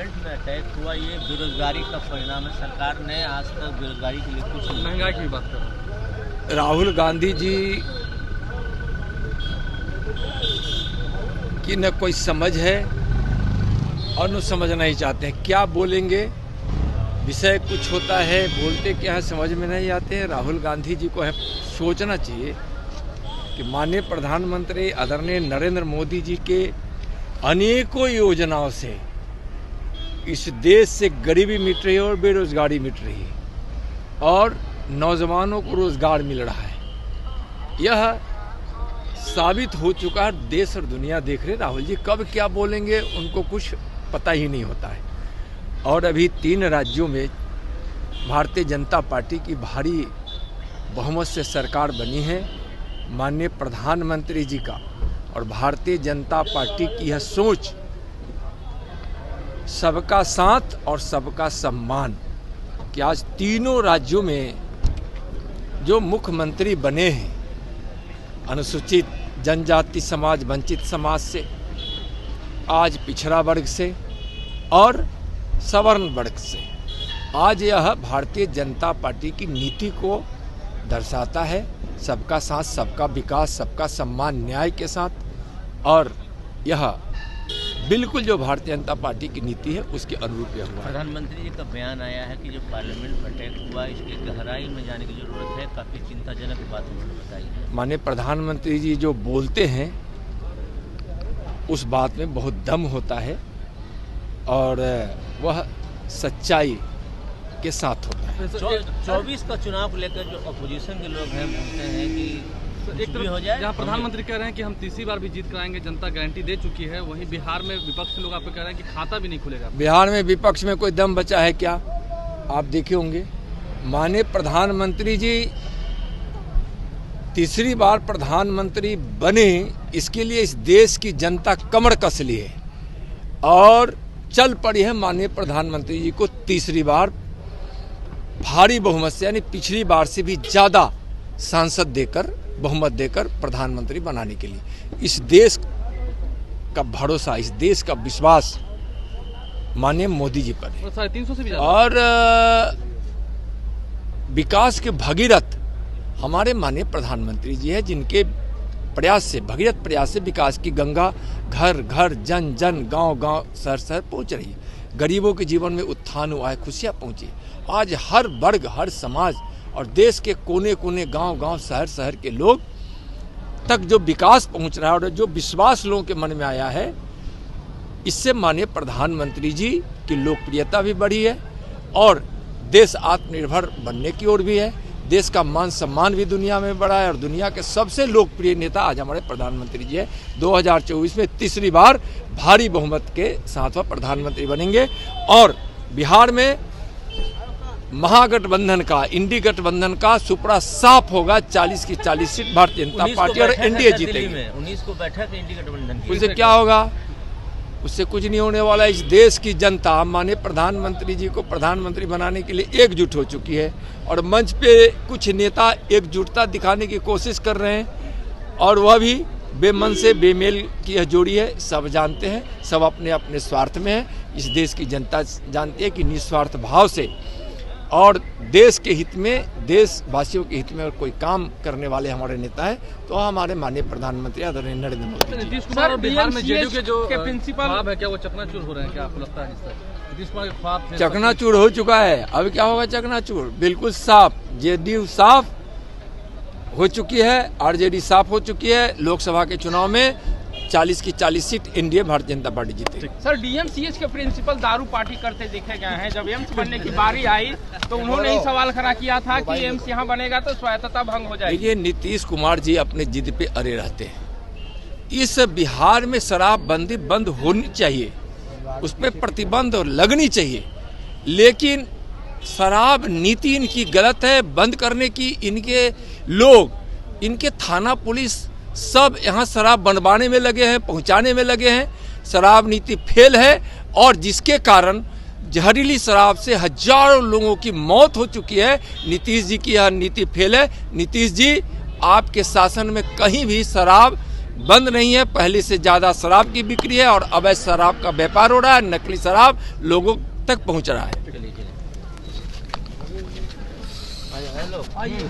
Parliament में attack हुआ, ये बेरोजगारी का परिणाम है। सरकार ने आज तक बेरोजगारी के लिए कुछ, महंगाई की बात कर, राहुल गांधी जी की न कोई समझ है और न समझना ही चाहते हैं। क्या बोलेंगे, विषय कुछ होता है, बोलते क्या है समझ में नहीं आते हैं। राहुल गांधी जी को है सोचना चाहिए कि माननीय प्रधानमंत्री आदरणीय नरेंद्र मोदी जी के अनेकों योजनाओं से इस देश से गरीबी मिट रही है और बेरोजगारी मिट रही है और नौजवानों को रोजगार मिल रहा है। यह साबित हो चुका है, देश और दुनिया देख रहे। राहुल जी कब क्या बोलेंगे उनको कुछ पता ही नहीं होता है। और अभी 3 राज्यों में भारतीय जनता पार्टी की भारी बहुमत से सरकार बनी है। माननीय प्रधानमंत्री जी का और भारतीय जनता पार्टी की यह सोच, सबका साथ और सबका सम्मान, कि आज तीनों राज्यों में जो मुख्यमंत्री बने हैं, अनुसूचित जनजाति समाज, वंचित समाज से, आज पिछड़ा वर्ग से और सवर्ण वर्ग से, आज यह भारतीय जनता पार्टी की नीति को दर्शाता है। सबका साथ, सबका विकास, सबका सम्मान, न्याय के साथ। और यह बिल्कुल जो भारतीय जनता पार्टी की नीति है उसके अनुरूप यह हुआ। प्रधानमंत्री जी का बयान आया है कि जो पार्लियामेंट में अटैक हुआ, इसकी गहराई में जाने की जरूरत है। काफ़ी चिंताजनक बात उन्होंने बताई है। माननीय प्रधानमंत्री जी जो बोलते हैं उस बात में बहुत दम होता है और वह सच्चाई के साथ होता है। 24 का चुनाव को लेकर जो अपोजिशन के लोग हैं बोलते हैं कि एक तरफ हो जाए, जहाँ प्रधानमंत्री कह रहे हैं कि हम तीसरी बार भी जीत कराएंगे, जनता गारंटी दे चुकी है, वहीं बिहार में विपक्ष के लोग आपको कह रहे हैं कि खाता भी नहीं खुलेगा। बिहार में विपक्ष में कोई दम बचा है क्या? आप देखे होंगे माननीय प्रधानमंत्री जी तीसरी बार प्रधानमंत्री बने, इसके लिए इस देश की जनता कमर कस ली है और चल पड़ी है माननीय प्रधानमंत्री जी को तीसरी बार भारी बहुमत से, यानी पिछली बार से भी ज्यादा सांसद देकर, बहुमत देकर प्रधानमंत्री बनाने के लिए। इस देश का भरोसा, इस देश का विश्वास माननीय मोदी जी पर है। 350 से भी ज्यादा। और विकास के भगीरथ हमारे माननीय प्रधानमंत्री जी है, जिनके प्रयास से, भगीरथ प्रयास से विकास की गंगा घर घर, जन जन, गांव गांव, शहर शहर पहुंच रही है। गरीबों के जीवन में उत्थान हुआ है, खुशियां पहुंची। आज हर वर्ग, हर समाज और देश के कोने कोने, गांव गांव, शहर शहर के लोग तक जो विकास पहुंच रहा है और जो विश्वास लोगों के मन में आया है, इससे माननीय प्रधानमंत्री जी की लोकप्रियता भी बढ़ी है और देश आत्मनिर्भर बनने की ओर भी है। देश का मान सम्मान भी दुनिया में बढ़ा है और दुनिया के सबसे लोकप्रिय नेता आज हमारे प्रधानमंत्री जी है। 2024 में तीसरी बार भारी बहुमत के साथ वह प्रधानमंत्री बनेंगे और बिहार में महागठबंधन का, इंडी गठबंधन का सुपड़ा साफ होगा। 40 की 40 सीट भारतीय जनता पार्टी और एनडीए जीतेगी। 19 को बैठक इंडी गठबंधन की। उससे क्या होगा? उससे कुछ नहीं होने वाला। इस देश की जनता माननीय प्रधानमंत्री जी को प्रधानमंत्री बनाने के लिए एकजुट हो चुकी है और मंच पे कुछ नेता एकजुटता दिखाने की कोशिश कर रहे हैं और वह भी बेमन से बेमेल की यह जोड़ी है। सब जानते हैं, सब अपने अपने स्वार्थ में है। इस देश की जनता जानती है कि निस्वार्थ भाव से और देश के हित में, देशवासियों के हित में और कोई काम करने वाले हमारे नेता है तो हमारे माननीय प्रधानमंत्री आदरणीय नरेंद्र मोदी जी। नीतीश कुमार और बिहार में जेडीयू के जो प्रिंसिपल ख्वाब है, क्या वो चकनाचूर हो रहे हैं? क्या आपको लगता है नीतीश कुमार के ख्वाब चकनाचूर हो चुका है? अब क्या होगा चकनाचूर? बिल्कुल साफ, जेडीयू साफ हो चुकी है, आरजेडी साफ हो चुकी है। लोकसभा के चुनाव में 40 की 40 seat NDA Bharatiya Janata party जीती। सर, डीएमसीएच के प्रिंसिपल दारू पार्टी करते देखे गए हैं। जब एम्स बनने की बारी आई तो उन्होंने ही सवाल खड़ा किया था कि एम्स यहाँ बनेगा तो स्वायत्तता भंग हो जाएगी। देखिए, नीतीश कुमार जी अपने जिद पे अड़े रहते हैं। इस बिहार में शराबबंदी बंद होनी चाहिए, उस पर प्रतिबंध लगनी चाहिए, लेकिन शराब नीति इनकी गलत है। बंद करने की इनके लोग, इनके थाना पुलिस सब यहाँ शराब बनवाने में लगे हैं, पहुँचाने में लगे हैं। शराब नीति फेल है और जिसके कारण जहरीली शराब से हजारों लोगों की मौत हो चुकी है। नीतीश जी की यह नीति फेल है। नीतीश जी, आपके शासन में कहीं भी शराब बंद नहीं है। पहले से ज़्यादा शराब की बिक्री है और अवैध शराब का व्यापार हो रहा है, नकली शराब लोगों तक पहुंच रहा है। चलिए चलिए। आइए।